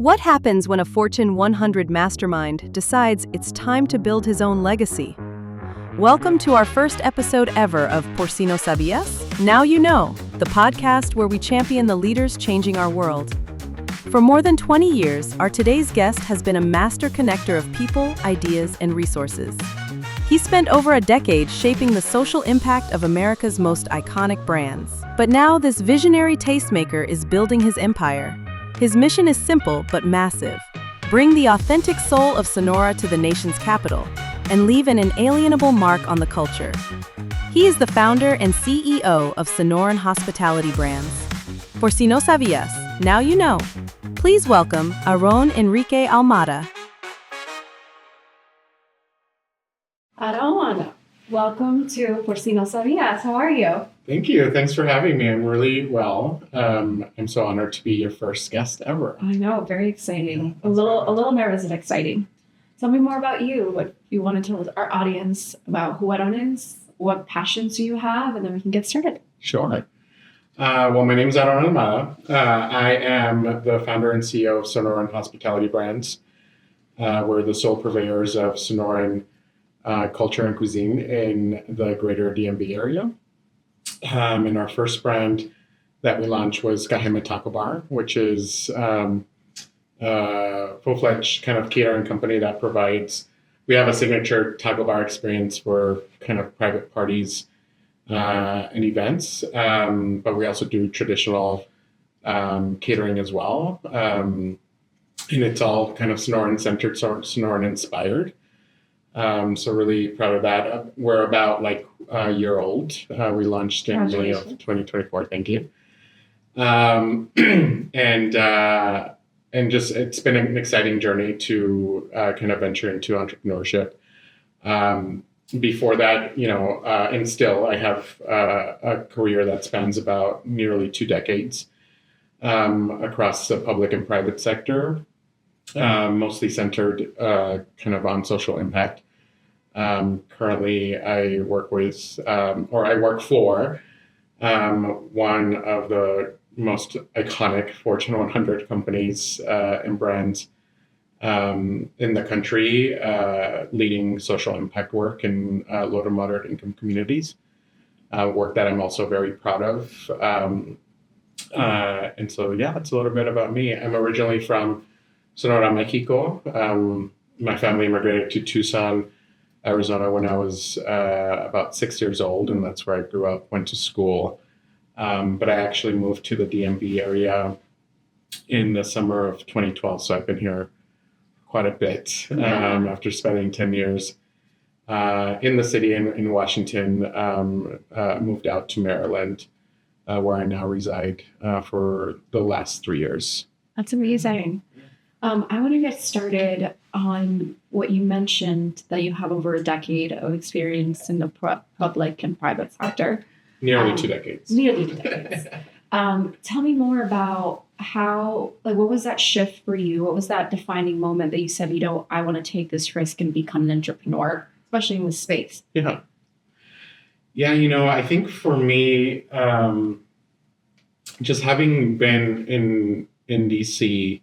What happens when a Fortune 100 mastermind decides it's time to build his own legacy? Welcome to our first episode ever of Por Si No Sabías? Now you know, the podcast where we champion the leaders changing our world. For more than 20 years, our today's guest has been a master connector of people, ideas, and resources. He spent over a decade shaping the social impact of America's most iconic brands. But now this visionary tastemaker is building his empire. His mission is simple but massive. Bring the authentic soul of Sonora to the nation's capital and leave an inalienable mark on the culture. He is the founder and CEO of Sonoran hospitality brands. Por Si No Sabías, now you know. Please welcome Aaron Almada. Aaron, welcome to Por Si No Sabías. How are you? Thank you. Thanks for having me. I'm really well. I'm so honored to be your first guest ever. I know, very exciting. A little nervous and exciting. Tell me more about you. What you want to tell our audience about who Aaron is, what passions do you have, and then we can get started. Sure. Well, my name is Aaron Almada. I am the founder and CEO of Sonoran Hospitality Brands. We're the sole purveyors of Sonoran culture and cuisine in the greater DMV area. And our first brand that we launched was Kahema Taco Bar, which is a full-fledged kind of catering company that provides, we have a signature taco bar experience for kind of private parties and events, but we also do traditional catering as well. And it's all kind of Sonoran-centered, Sonoran-inspired. So really proud of that. We're about like a year old. We launched in May of 2024. Thank you. And just it's been an exciting journey to kind of venture into entrepreneurship. Before that, and still I have a career that spans about nearly 2 decades across the public and private sector. Mostly centered kind of on social impact. Currently, I work with, I work for one of the most iconic Fortune 100 companies and brands in the country, leading social impact work in low to moderate income communities. Work that I'm also very proud of. And so, yeah, it's a little bit about me. I'm originally from Sonora, Mexico. My family immigrated to Tucson, Arizona when I was about 6 years old, and that's where I grew up, went to school. But I actually moved to the DMV area in the summer of 2012, so I've been here quite a bit after spending 10 years in the city in Washington. Moved out to Maryland, where I now reside for the last 3 years. That's amazing. I want to get started on what you mentioned, that you have over a decade of experience in the public and private sector. Nearly 2 decades. Nearly 2 decades. Tell me more about what was that shift for you? What was that defining moment that you said, I want to take this risk and become an entrepreneur, especially in this space? Yeah. Yeah, I think for me, just having been in DC,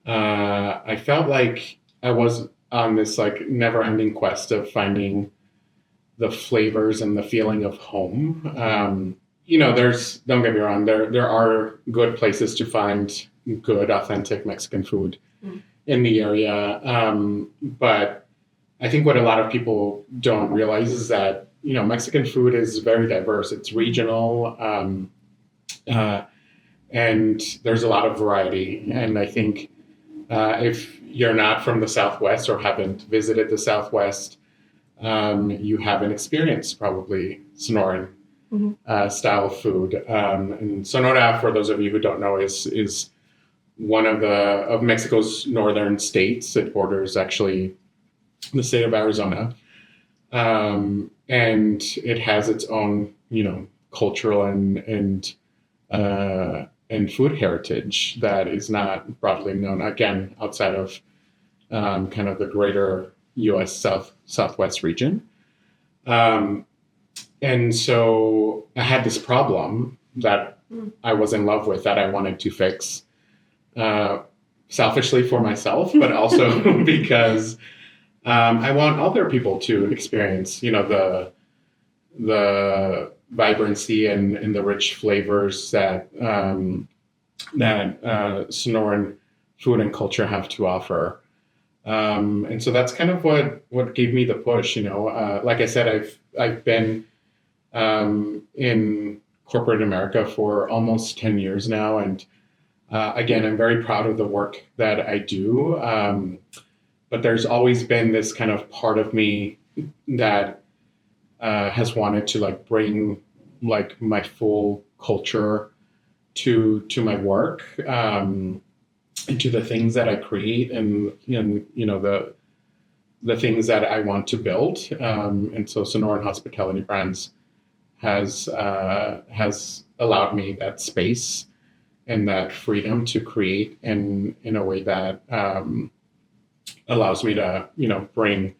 I felt like I was on this like never-ending quest of finding the flavors and the feeling of home. Don't get me wrong, there are good places to find good, authentic Mexican food in the area. But I think what a lot of people don't realize is that, Mexican food is very diverse. It's regional, and there's a lot of variety. And I think if you're not from the Southwest or haven't visited the Southwest, you haven't experienced probably Sonoran style food. And Sonora, for those of you who don't know, is one of Mexico's northern states. It borders actually the state of Arizona, and it has its own cultural and food heritage that is not broadly known, again, outside of kind of the greater U.S. Southwest region. And so I had this problem that I was in love with, that I wanted to fix. selfishly for myself, but also because I want other people to experience, the vibrancy and the rich flavors that Sonoran food and culture have to offer. And so that's kind of what gave me the push. Like I said, I've been in corporate America for almost 10 years now, and again, I'm very proud of the work that I do. But there's always been this kind of part of me that has wanted to bring my full culture to my work, and to the things that I create, and the things that I want to build. And so Sonoran Hospitality Brands has allowed me that space and that freedom to create in a way that allows me to bring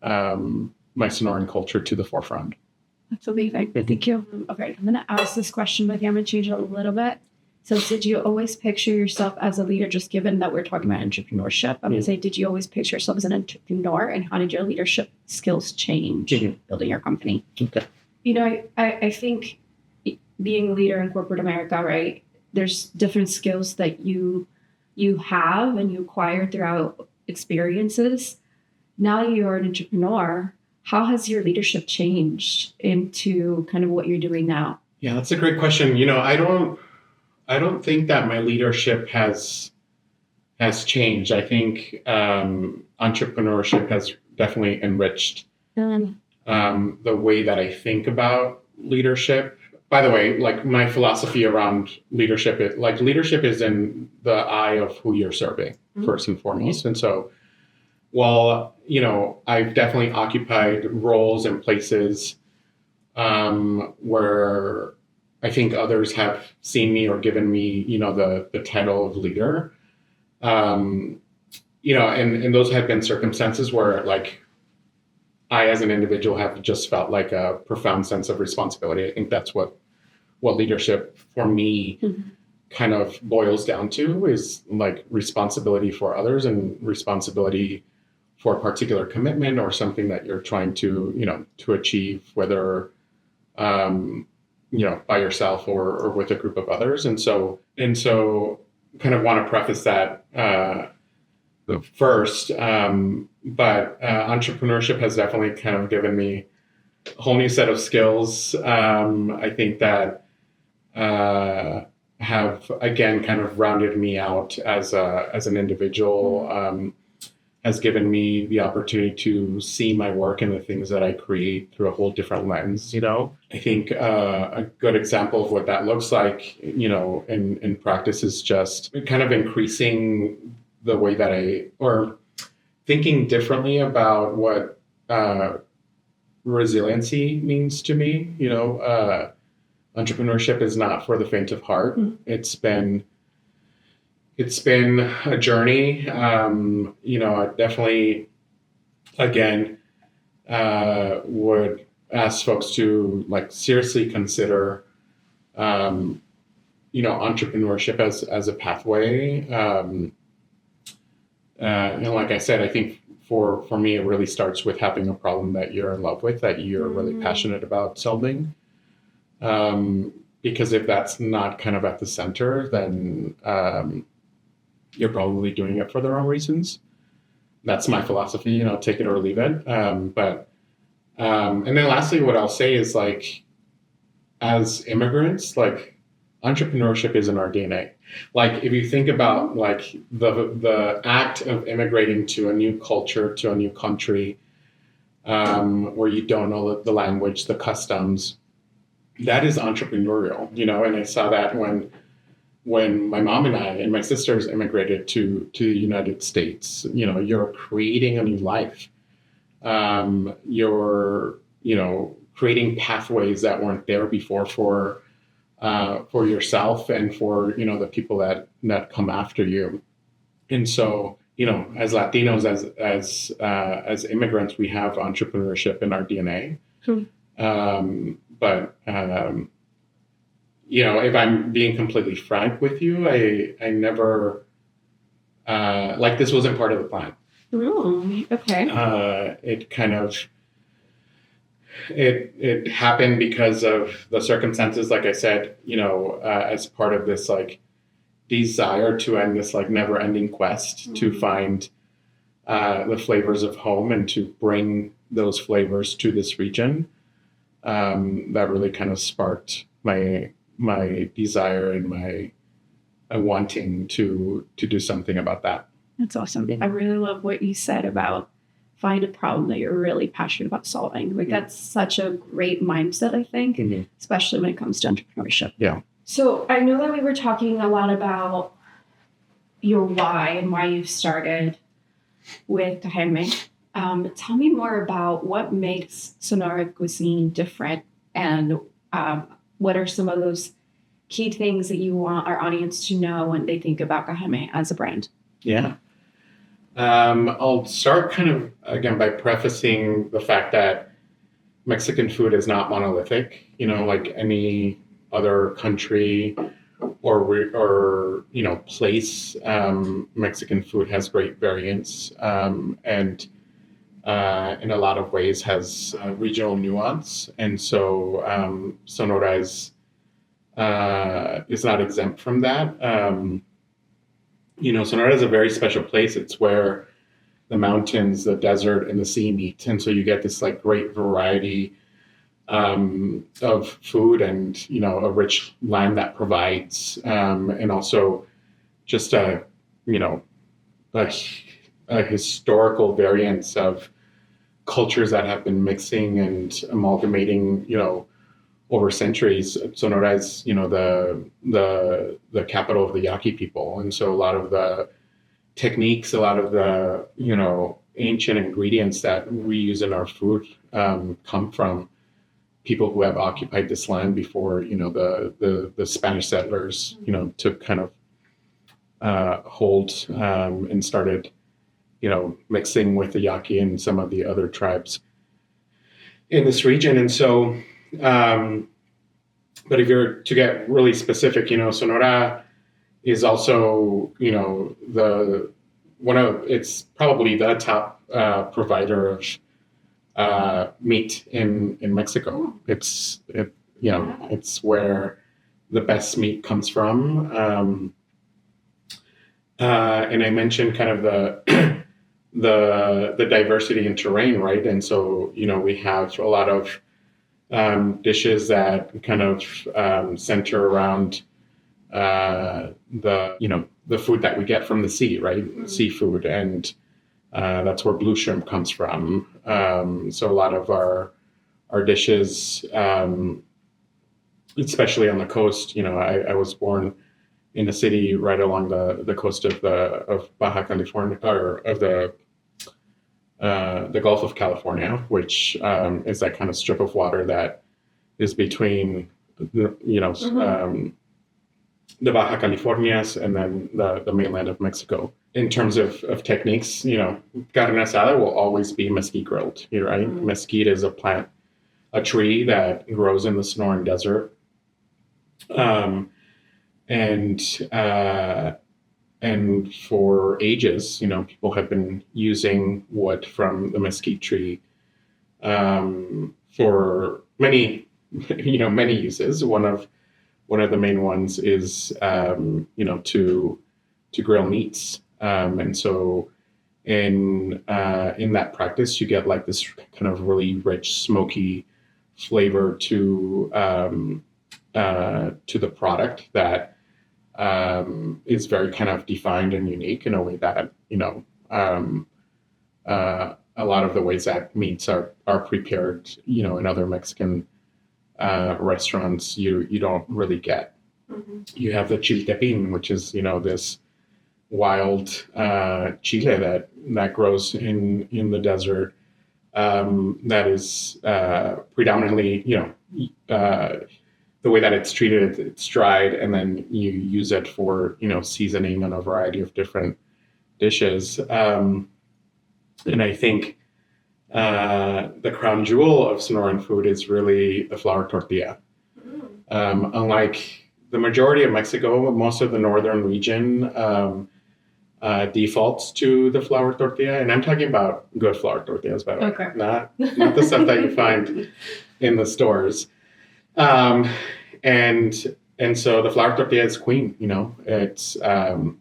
my Sonoran culture to the forefront. That's amazing. Thank you. Okay, I'm going to ask this question, but I'm going to change it a little bit. So did you always picture yourself as a leader, just given that we're talking about entrepreneurship? I'm going to say, did you always picture yourself as an entrepreneur, and how did your leadership skills change building your company? Okay. I think being a leader in corporate America, right, there's different skills that you have and you acquire throughout experiences. Now that you're an entrepreneur, how has your leadership changed into kind of what you're doing now? Yeah, that's a great question. I don't think that my leadership has changed. I think entrepreneurship has definitely enriched the way that I think about leadership. By the way, my philosophy around leadership is in the eye of who you're serving, first and foremost. And so, while I've definitely occupied roles and places where I think others have seen me or given me, the title of leader, and those have been circumstances where I, as an individual, have just felt a profound sense of responsibility. I think that's what leadership for me kind of boils down to, is responsibility for others and responsibility for a particular commitment or something that you're trying to, to achieve, whether, by yourself or with a group of others. And so kind of want to preface that first. But entrepreneurship has definitely kind of given me a whole new set of skills. I think that have, again, kind of rounded me out as an individual, has given me the opportunity to see my work and the things that I create through a whole different lens. I think a good example of what that looks like, in practice, is just kind of increasing the way that or thinking differently about what resiliency means to me. Entrepreneurship is not for the faint of heart. It's been a journey. I definitely, again, would ask folks to seriously consider, entrepreneurship as a pathway. And like I said, I think for me, it really starts with having a problem that you're in love with, that you're really passionate about solving. Because if that's not kind of at the center, then you're probably doing it for the wrong reasons. That's my philosophy, take it or leave it. And then lastly, what I'll say is as immigrants, entrepreneurship is in our DNA. If you think about the act of immigrating to a new culture, to a new country, where you don't know the language, the customs, that is entrepreneurial, and I saw that when my mom and I and my sisters immigrated to the United States. You're creating a new life. You're, creating pathways that weren't there before for yourself and for, the people that come after you. And so, as Latinos, as immigrants, we have entrepreneurship in our DNA. But if I'm being completely frank with you, I never like this wasn't part of the plan. Ooh, okay. It happened because of the circumstances, like I said, as part of this like desire to end this like never-ending quest to find the flavors of home and to bring those flavors to this region. That really kind of sparked my desire and my wanting to do something about that. That's awesome. I really love what you said about find a problem that you're really passionate about solving. Like that's such a great mindset, I think, especially when it comes to entrepreneurship. Yeah. So I know that we were talking a lot about your why and why you started with Jaime. Tell me more about what makes Sonoran cuisine different and what are some of those key things that you want our audience to know when they think about Jaime as a brand? Yeah. I'll start kind of, again, by prefacing the fact that Mexican food is not monolithic, like any other country or place. Mexican food has great variance and in a lot of ways has regional nuance. And so Sonora is not exempt from that. Sonora is a very special place. It's where the mountains, the desert, and the sea meet. And so you get this like great variety of food and, a rich land that provides, and also just a historical variance of cultures that have been mixing and amalgamating, over centuries. Sonora is, the capital of the Yaqui people. And so a lot of the techniques, a lot of the, ancient ingredients that we use in our food come from people who have occupied this land before, the Spanish settlers, took kind of hold and started, mixing with the Yaqui and some of the other tribes in this region. And so, but if you're to get really specific, Sonora is also, it's probably the top provider of meat in Mexico. It's where the best meat comes from. And I mentioned kind of the diversity in terrain, right? And so, we have a lot of dishes that kind of center around the food that we get from the sea, right? Seafood, and that's where blue shrimp comes from. So a lot of our dishes, especially on the coast, I was born in a city right along the coast of Baja California, or of the Gulf of California, which is that kind of strip of water that is between the Baja Californias and then the mainland of Mexico. In terms of techniques, carne asada will always be mesquite grilled, right? Mesquite is a tree that grows in the Sonoran Desert. And for ages, people have been using wood from the mesquite tree for many uses. One of the main ones is, to grill meats. And so in that practice, you get like this kind of really rich, smoky flavor to the product that is very kind of defined and unique in a way that, a lot of the ways that meats are prepared, in other Mexican restaurants, you don't really get. You have the chiltepín, which is, this wild chile that grows in the desert, that is predominantly, the way that it's treated, it's dried, and then you use it for, seasoning on a variety of different dishes. And I think the crown jewel of Sonoran food is really the flour tortilla. Unlike the majority of Mexico, most of the northern region defaults to the flour tortilla, and I'm talking about good flour tortillas, by the way, Okay. not the stuff that you find in the stores. And so the flour tortilla is queen. It's and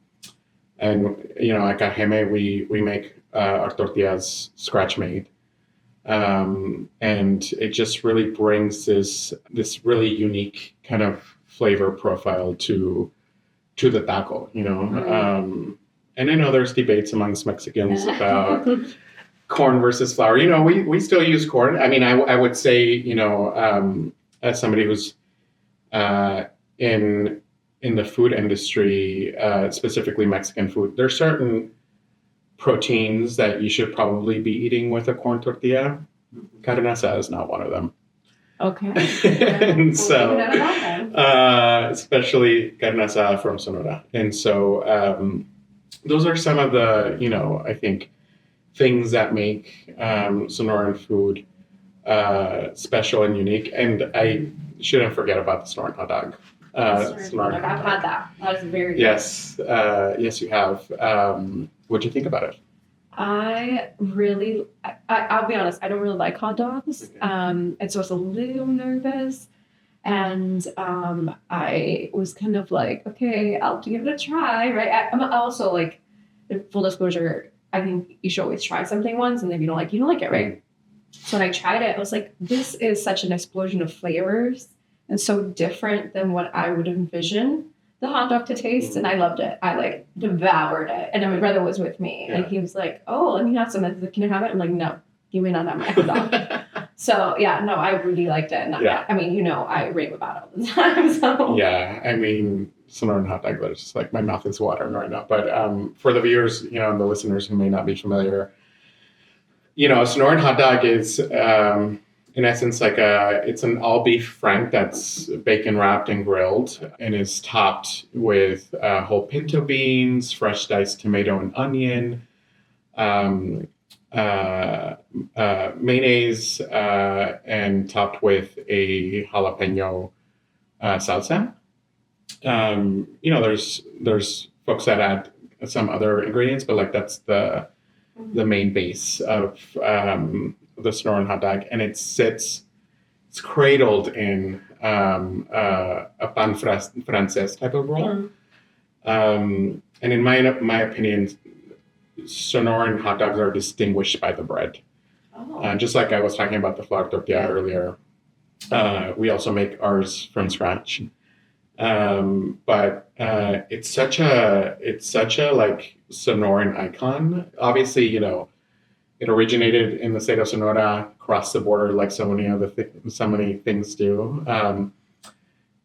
at Cajeme we make our tortillas scratch made, and it just really brings this really unique kind of flavor profile to the taco. And I know there's debates amongst Mexicans about corn versus flour. We still use corn. I mean, I would say, as somebody who's in the food industry, specifically Mexican food, there's certain proteins that you should probably be eating with a corn tortilla. Carne asada is not one of them. Okay. And so, especially carne asada from Sonora. And so, those are some of the, I think, things that make Sonoran food special and unique. And I shouldn't forget about the Sonoran hot dog. Sonoran I've had that. That was very good. Yes. Yes, you have. What'd you think about it? I'll be honest, I don't really like hot dogs. Okay. And so I was a little nervous. And I was kind of like, okay, I'll give it a try, right? I'm also like, in full disclosure, I think you should always try something once, and if you don't like it, right? So when I tried it, I was like, this is such an explosion of flavors and so different than what I would envision the hot dog to taste, and I loved it. I like devoured it, and then my brother was with me, and he was like, "Oh, let me have some. Can I have it?" I'm like, "No, you may not have my hot dog." So yeah, no, I really liked it. And I mean, I rave about it all the time. So yeah, I mean, Sonoran hot dog. It's just like my mouth is watering right now. But for the viewers, and the listeners who may not be familiar, a Sonoran hot dog is in essence like it's an all beef frank that's bacon wrapped and grilled, and is topped with whole pinto beans, fresh diced tomato and onion, mayonnaise, and topped with a jalapeno salsa. There's folks that add some other ingredients, but like that's the main base of the Sonoran hot dog, and it's cradled in a pan francés type of roll. And in my opinion, Sonoran hot dogs are distinguished by the bread. Just like I was talking about the flour tortilla earlier, we also make ours from scratch. But it's such a like Sonoran icon. Obviously, it originated in the state of Sonora, crossed the border like so many things do.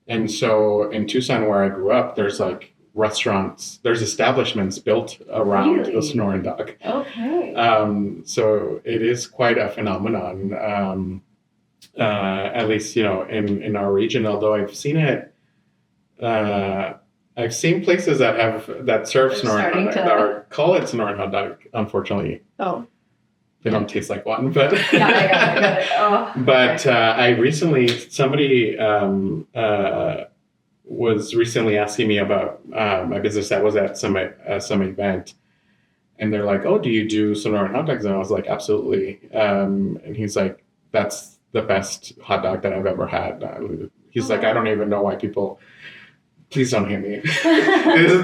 And so in Tucson, where I grew up, there's like restaurants, there's establishments built around the Sonoran dog. Okay. So it is quite a phenomenon, at least, in our region, although I've seen it, I've seen places that serve Sonoran hot dog, or call it Sonoran hot dog, unfortunately. Oh. They don't taste like one, but yeah, I got it. Oh, but I recently, somebody was recently asking me about my business. I was at some event, and they're like, "Oh, do you do Sonoran hot dogs?" And I was like, "Absolutely." And he's like, "That's the best hot dog that I've ever had." He's like, "I don't even know why people." Please don't hate me.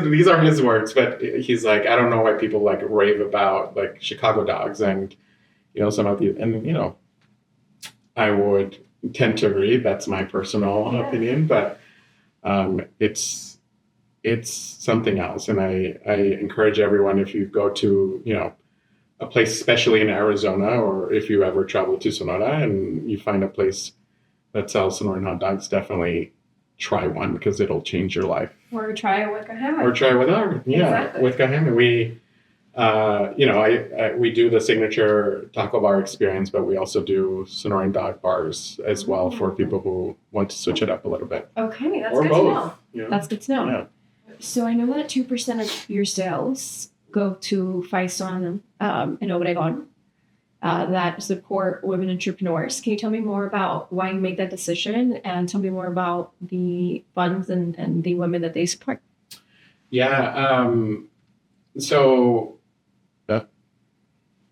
These are his words, but he's like, "I don't know why people like rave about like Chicago dogs and some of the," and I would tend to agree. That's my personal opinion, but it's something else, and I encourage everyone, if you go to a place, especially in Arizona, or if you ever travel to Sonora and you find a place that sells Sonoran hot dogs, definitely try one, because it'll change your life. Or try it with Cajeme. Or try it with our Exactly. with Cajeme. We we do the signature taco bar experience, but we also do Sonoran dog bars as well for people who want to switch it up a little bit. Okay, that's Or good both, to know. That's good to know. Yeah. So I know that 2% of your sales go to Faison and Obregon that support women entrepreneurs. Can you tell me more about why you made that decision, and tell me more about the funds and the women that they support? Yeah. So,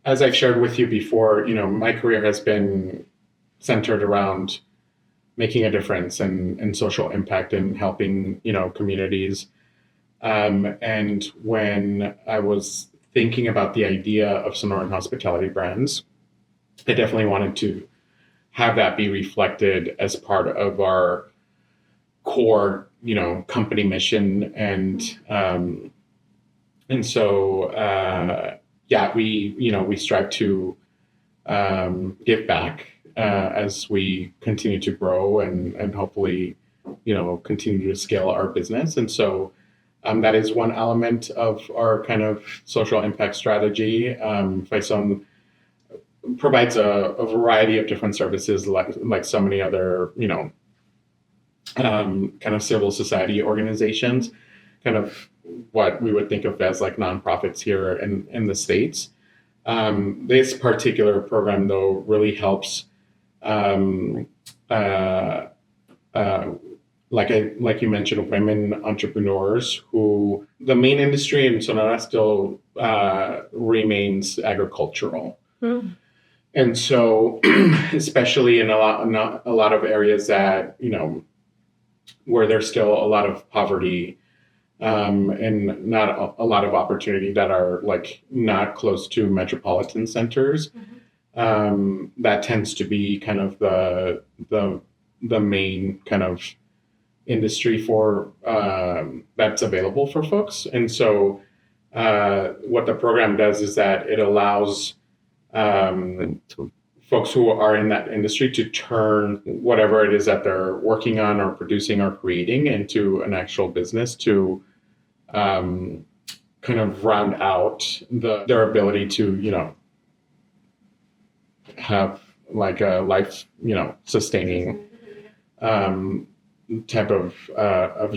as I've shared with you before, my career has been centered around making a difference and social impact and helping, communities. And when I was thinking about the idea of Sonoran hospitality brands, I definitely wanted to have that be reflected as part of our core, company mission. And so, we strive to give back as we continue to grow and hopefully, continue to scale our business. And so that is one element of our kind of social impact strategy. Faison provides a variety of different services like so many other, kind of civil society organizations, kind of what we would think of as like nonprofits here in the States. This particular program, though, really helps, like you mentioned, women entrepreneurs who the main industry in Sonora still remains agricultural. Mm. And so, especially in a lot of areas that, where there's still a lot of poverty, and not a lot of opportunity that are like not close to metropolitan centers. That tends to be kind of the main kind of industry for that's available for folks. And so what the program does is that it allows folks who are in that industry to turn whatever it is that they're working on or producing or creating into an actual business to kind of round out their ability to, have like a life, sustaining type of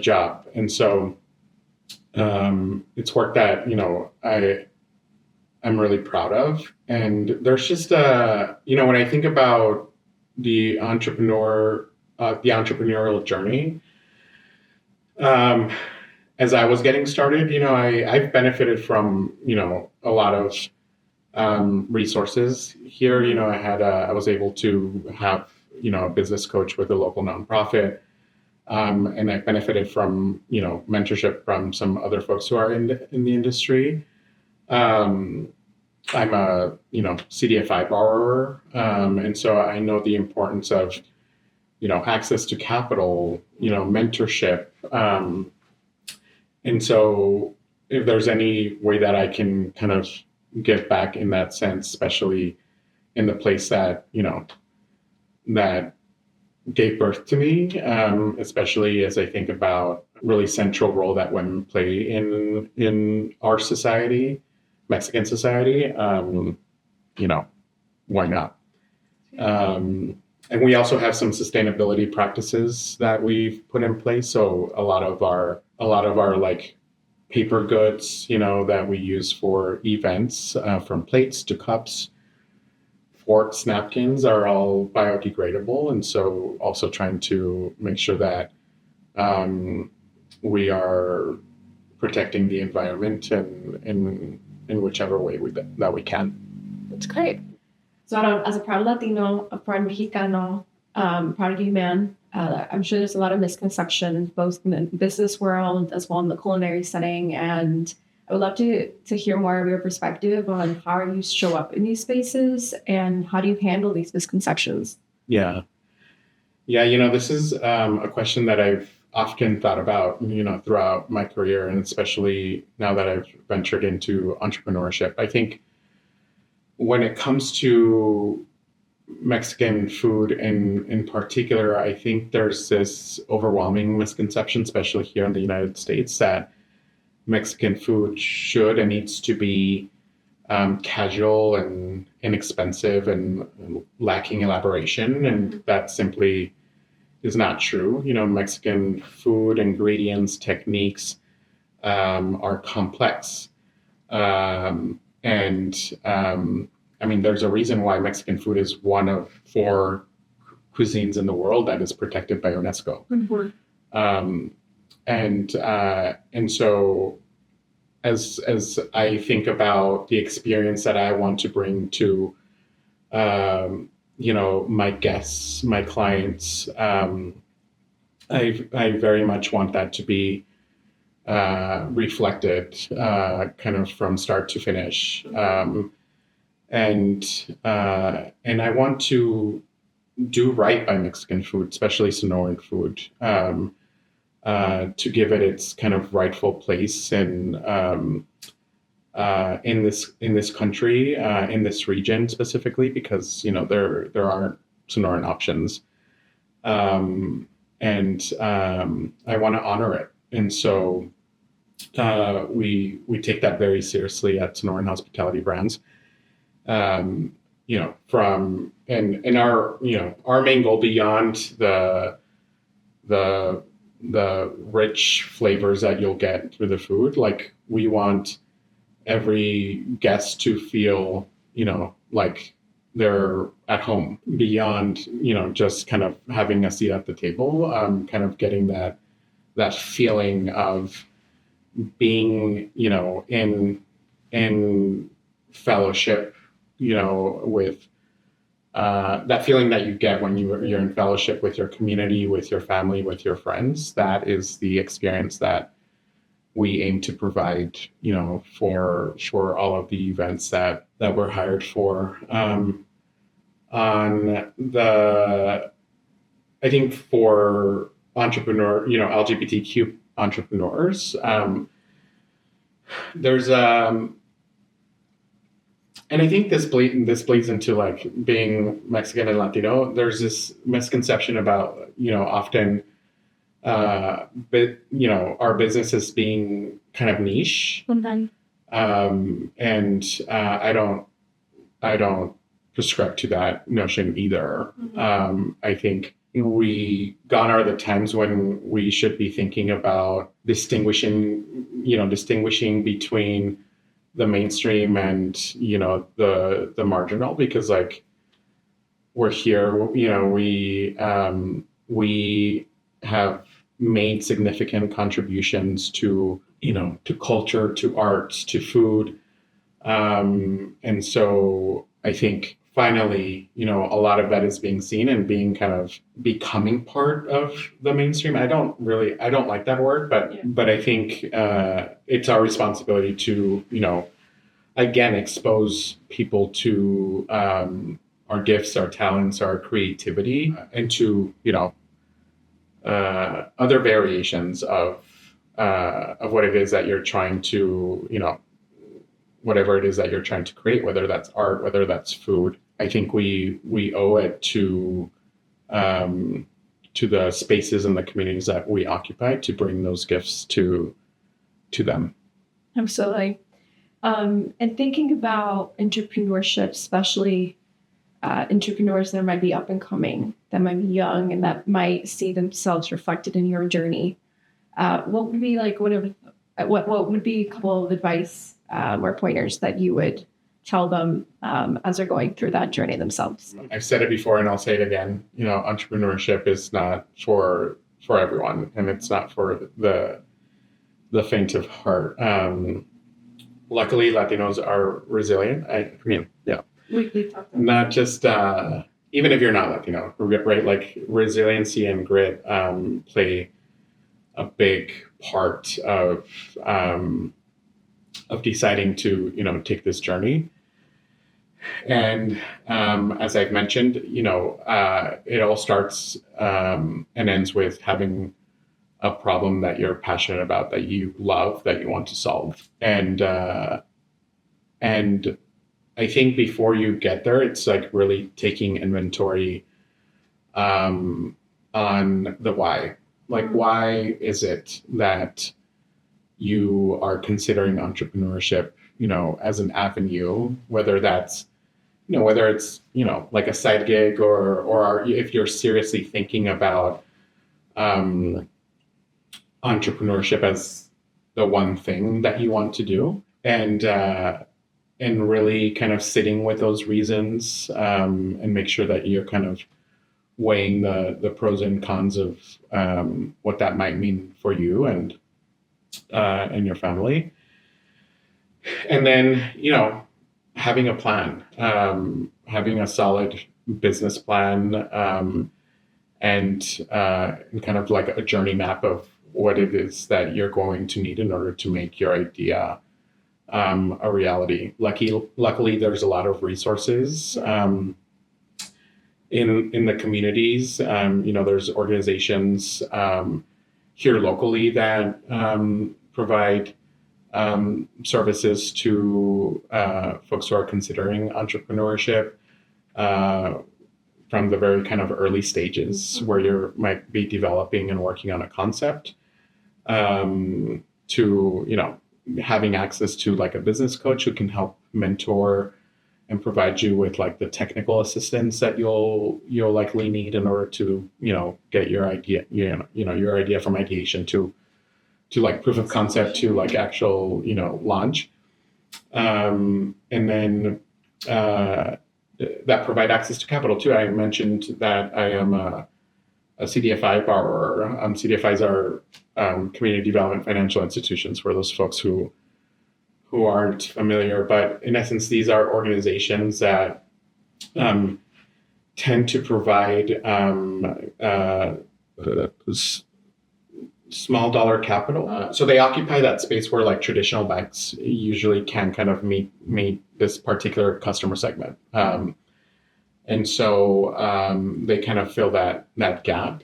job. And so it's work that, I'm really proud of. And there's just when I think about the entrepreneurial journey, as I was getting started, I've benefited from, a lot of resources here. I was able to have, a business coach with a local nonprofit. And I benefited from, mentorship from some other folks who are in the industry. I'm a, CDFI borrower. And so I know the importance of, access to capital, mentorship. And so if there's any way that I can kind of give back in that sense, especially in the place that, that gave birth to me, especially as I think about really central role that women play in our society, Mexican society, why not? And we also have some sustainability practices that we've put in place. So a lot of our like paper goods, that we use for events, from plates to cups, forks, napkins, are all biodegradable. And so also trying to make sure that we are protecting the environment in whichever way that we can. That's great. So as a proud Latino, a proud Mexicano, proud gay man, I'm sure there's a lot of misconceptions, both in the business world as well in the culinary setting. And I would love to hear more of your perspective on how you show up in these spaces and how do you handle these misconceptions? Yeah. This is a question that I've often thought about, throughout my career, and especially now that I've ventured into entrepreneurship. I think when it comes to Mexican food in particular, I think there's this overwhelming misconception, especially here in the United States, that Mexican food should and needs to be casual and inexpensive and lacking elaboration. And that simply is not true. Mexican food, ingredients, techniques are complex. There's a reason why Mexican food is one of 4 cuisines in the world that is protected by UNESCO. Mm-hmm. And so as I think about the experience that I want to bring to, my guests, my clients, I very much want that to be reflected kind of from start to finish. And I want to do right by Mexican food, especially Sonoran food, to give it its kind of rightful place in this country, in this region specifically, because there aren't Sonoran options, and I want to honor it, and so we take that very seriously at Sonoran Hospitality Brands. From and our main goal beyond the rich flavors that you'll get through the food, like we want every guest to feel, like they're at home beyond, just kind of having a seat at the table, kind of getting that feeling of being, in fellowship, with that feeling that you get when you're in fellowship with your community, with your family, with your friends. That is the experience that we aim to provide, for all of the events that we're hired for. I think for LGBTQ entrepreneurs, there's and I think this bleeds into like being Mexican and Latino. There's this misconception about, often, our businesses being kind of niche. Sometimes. And I don't prescribe to that notion either. Mm-hmm. I think gone are the times when we should be thinking about distinguishing between the mainstream and, the marginal, because like we're here, we have made significant contributions to culture, to art, to food. And so I think finally, a lot of that is being seen and being kind of becoming part of the mainstream. I don't like that word, but I think it's our responsibility to, again, expose people to our gifts, our talents, our creativity, and to, other variations of what it is that you're trying to, whatever it is that you're trying to create, whether that's art, whether that's food. I think we owe it to the spaces and the communities that we occupy to bring those gifts to them. Absolutely. And thinking about entrepreneurship, especially entrepreneurs that might be up and coming, that might be young, and that might see themselves reflected in your journey, what would be like what would be a couple of advice or pointers that you would tell them as they're going through that journey themselves? I've said it before and I'll say it again. Entrepreneurship is not for everyone, and it's not for the faint of heart. Luckily, Latinos are resilient. We talked about not just even if you're not Latino, right? Like resiliency and grit play a big part of deciding to take this journey. And as I've mentioned, it all starts and ends with having a problem that you're passionate about, that you love, that you want to solve. And I think before you get there, it's like really taking inventory on the why. Like, why is it that you are considering entrepreneurship, as an avenue, whether that's, whether it's, like a side gig or if you're seriously thinking about entrepreneurship as the one thing that you want to do, and really kind of sitting with those reasons, and make sure that you're kind of weighing the pros and cons of what that might mean for you and your family. And then, having a plan, having a solid business plan, and kind of like a journey map of what it is that you're going to need in order to make your idea a reality. Luckily, there's a lot of resources in the communities. There's organizations here locally that provide services to folks who are considering entrepreneurship from the very kind of early stages where you might be developing and working on a concept to, having access to like a business coach who can help mentor and provide you with like the technical assistance that you'll likely need in order to, get your idea, your idea from ideation to like proof of concept to like actual, launch. And then that provide access to capital too. I mentioned that I am a CDFI borrower. CDFIs are community development financial institutions for those folks who aren't familiar. But in essence, these are organizations that tend to provide small dollar capital. So they occupy that space where like traditional banks usually can kind of meet this particular customer segment. And so they kind of fill that gap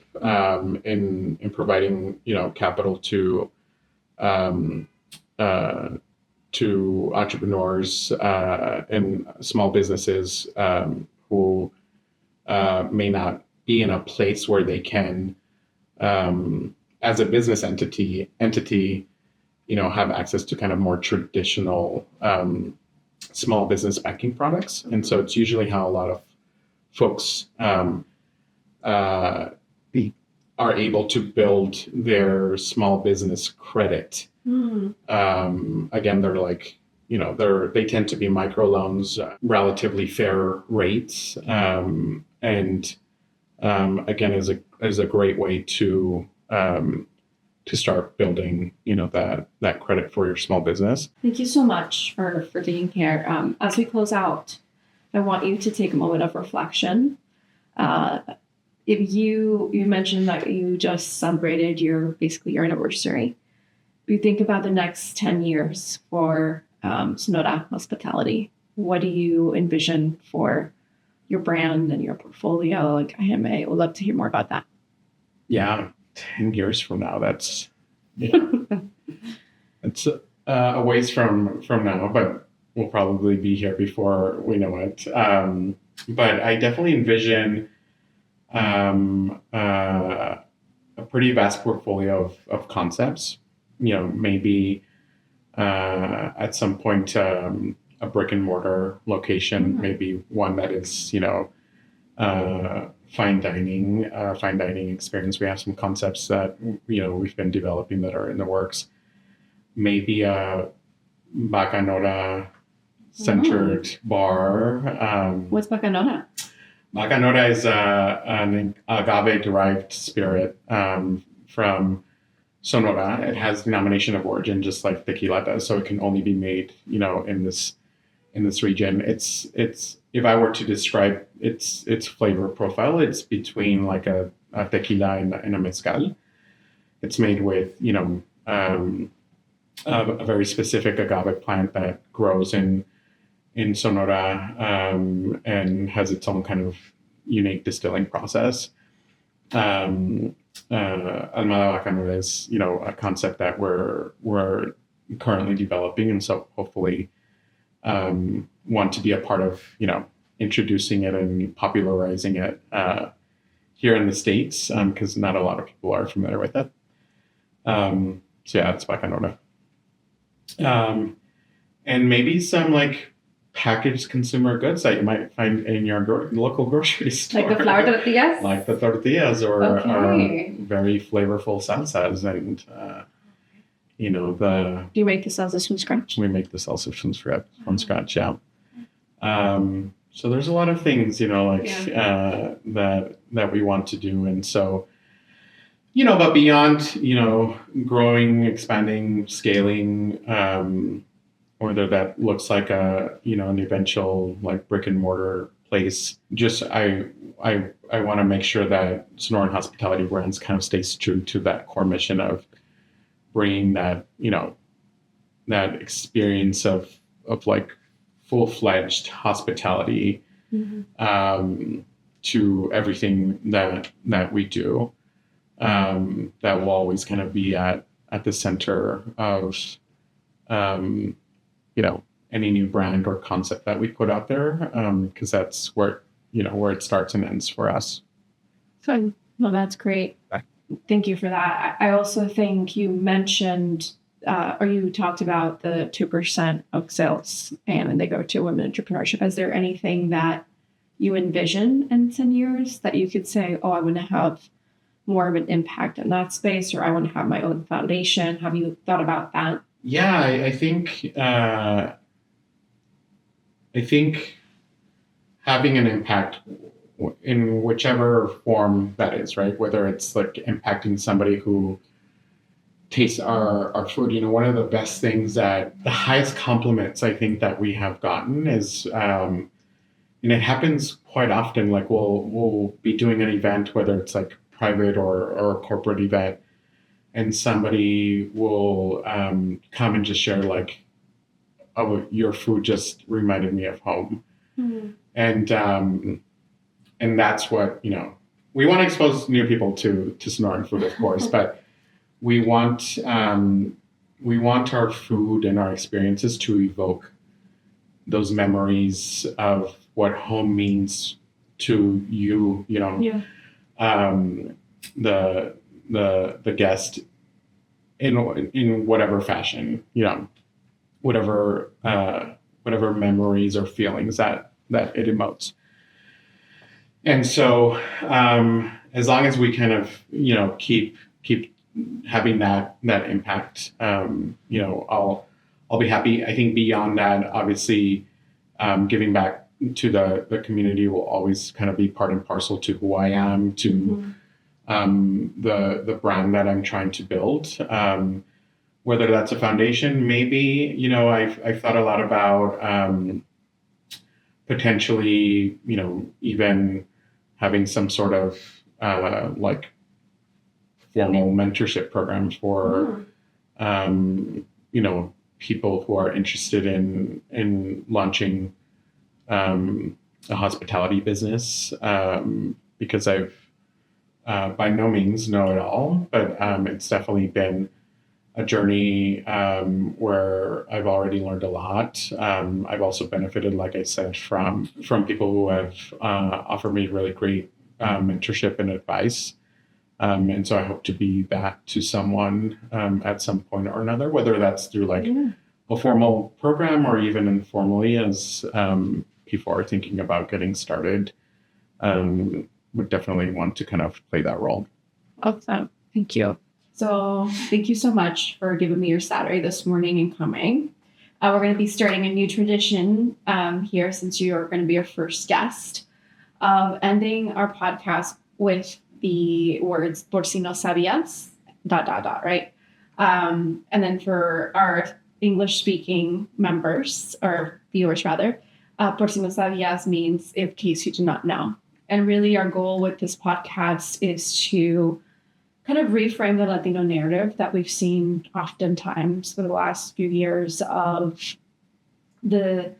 in providing, capital to entrepreneurs and small businesses who may not be in a place where they can, as a business entity, have access to kind of more traditional small business banking products. And so it's usually how a lot of folks are able to build their small business credit. Again, they're like, they tend to be microloans, relatively fair rates, and again, is a great way to start building, that credit for your small business. Thank you so much for being here. As we close out, I want you to take a moment of reflection. If you mentioned that you just celebrated your anniversary. If you think about the next 10 years for Sonora Hospitality, what do you envision for your brand and your portfolio? Like, I would love to hear more about that. Yeah, 10 years from now, that's a ways from now, but we'll probably be here before we know it. But I definitely envision a pretty vast portfolio of concepts. Maybe at some point a brick and mortar location, maybe one that is fine dining experience. We have some concepts that we've been developing that are in the works. Maybe a Bacanora centered bar. What's Bacanora? Bacanora is an agave derived spirit from Sonora. It has denomination of origin just like tequila does, so it can only be made in this region. It's if I were to describe its flavor profile, it's between like a tequila and a mezcal. It's made with a very specific agave plant that grows in Sonora and has its own kind of unique distilling process. Almada Bacanora is a concept that we're currently developing, and so hopefully want to be a part of introducing it and popularizing it here in the States, because not a lot of people are familiar with it. So yeah, it's Bacanora. And maybe some like packaged consumer goods that you might find in your local grocery store. Like the flour tortillas? Like the tortillas or very flavorful salsas and, Do you make the salsas from scratch? We make the salsas from scratch, yeah. So there's a lot of things, that we want to do. And so, but beyond, growing, expanding, scaling, whether that looks like an eventual like brick and mortar place. Just I want to make sure that Sonoran Hospitality Brands kind of stays true to that core mission of bringing that, that experience of like full-fledged hospitality to everything that we do. That will always kind of be at the center of any new brand or concept that we put out there, because that's where it starts and ends for us. So, well, that's great. Thank you for that. I also think you mentioned, or you talked about the 2% of sales and they go to women entrepreneurship. Is there anything that you envision in 10 years that you could say, oh, I want to have more of an impact in that space, or I want to have my own foundation? Have you thought about that? Yeah, I think having an impact in whichever form that is, right? Whether it's like impacting somebody who tastes our food. One of the best things, that the highest compliments I think that we have gotten is, and it happens quite often, like we'll be doing an event, whether it's like private or a corporate event, and somebody will come and just share like, oh, your food just reminded me of home. And that's what, we want to expose new people to Sonoran food, of course, but we want our food and our experiences to evoke those memories of what home means to you, the guest in whatever fashion, whatever memories or feelings that it emotes. And so, as long as we kind of, keep having that impact, I'll be happy. I think beyond that, obviously, giving back to the community will always kind of be part and parcel to who I am, to the brand that I'm trying to build. Whether that's a foundation, maybe, I've thought a lot about potentially, even having some sort of like formal mentorship program for, people who are interested in launching a hospitality business, because I've by no means know it all, but it's definitely been a journey where I've already learned a lot. I've also benefited, like I said, from people who have offered me really great mentorship and advice. And so I hope to be that to someone at some point or another, whether that's through like a formal program or even informally, as people are thinking about getting started. Would definitely want to kind of play that role. Awesome. Thank you. So thank you so much for giving me your Saturday this morning and coming. We're going to be starting a new tradition here, since you are going to be our first guest, of ending our podcast with the words "Por Si No Sabías," ... right? And then for our English-speaking members, or viewers rather, "Por Si No Sabías" means "in case you do not know." And really our goal with this podcast is to kind of reframe the Latino narrative that we've seen oftentimes for the last few years of the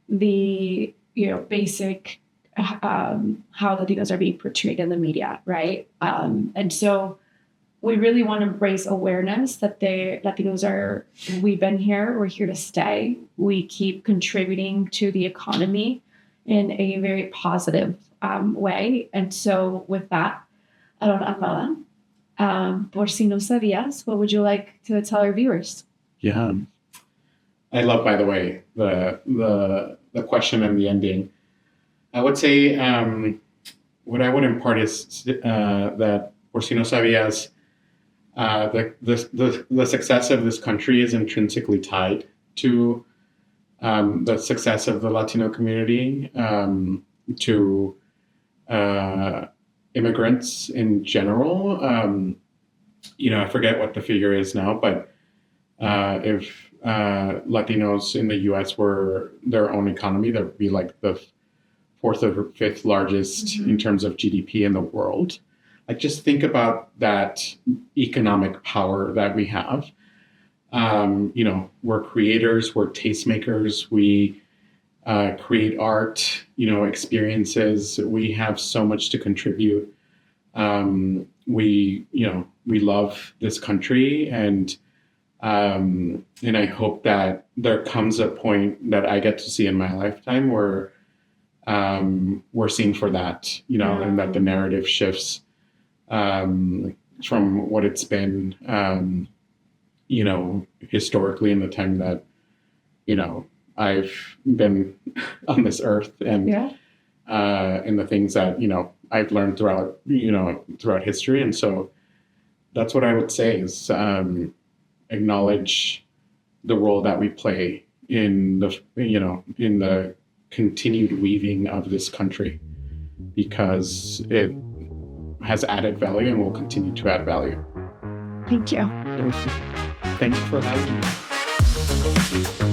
basic how Latinos are being portrayed in the media, right? And so we really want to raise awareness that we've been here, we're here to stay. We keep contributing to the economy in a very positive way. And so with that, Aaron Almada, Por Si No Sabías, what would you like to tell our viewers? Yeah. I love, by the way, the question and the ending. I would say what I would impart is that Por Si No Sabías, the success of this country is intrinsically tied to the success of the Latino community, to immigrants in general. I forget what the figure is now, but if Latinos in the U.S. were their own economy, that would be like the fourth or fifth largest in terms of GDP in the world. Like, just think about that economic power that we have. We're creators, we're tastemakers, we create art, experiences. We have so much to contribute. We love this country, and I hope that there comes a point that I get to see in my lifetime where we're seen for that, and that the narrative shifts from what it's been, historically, in the time that, I've been on this earth, and the things that, I've learned throughout history. And so that's what I would say is acknowledge the role that we play in the continued weaving of this country, because it has added value and will continue to add value. Thank you. Thank you for having me.